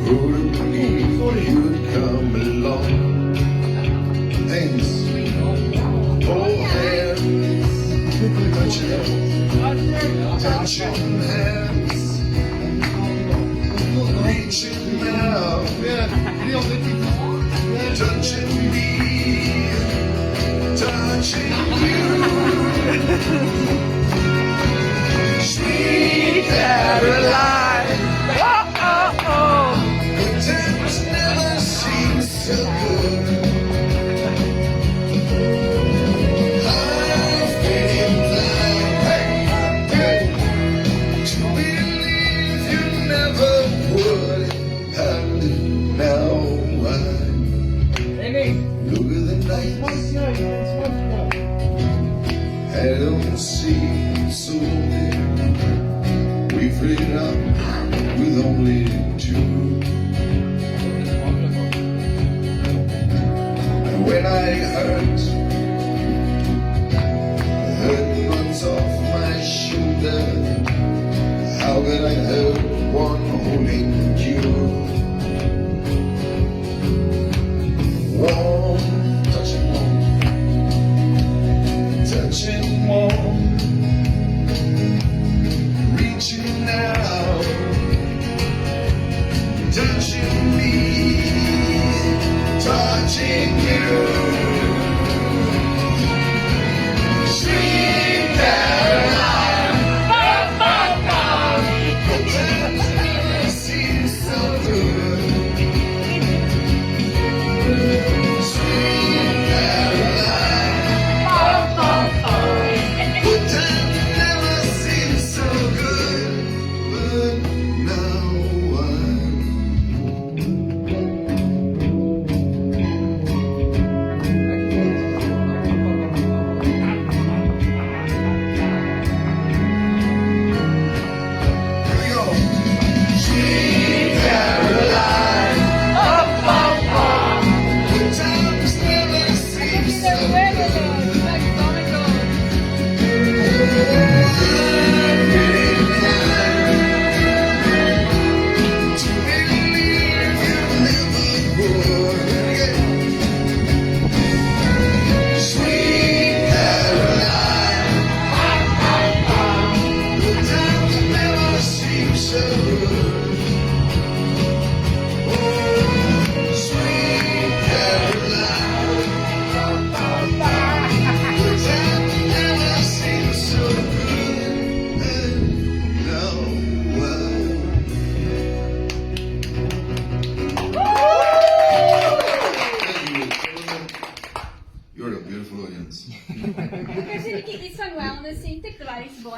Who'd believe you'd come along? Thanks. Oh, hands, touching hands, reaching out, touching me, touching you. Sweet Caroline, good times never seem so good. I've been inclined, hey, to believe you never would, and now I look at the night. I don't seem so near. We've lit up with only two. And when I hurt, the hurt runs off my shoulder. How could I hurt one holding you?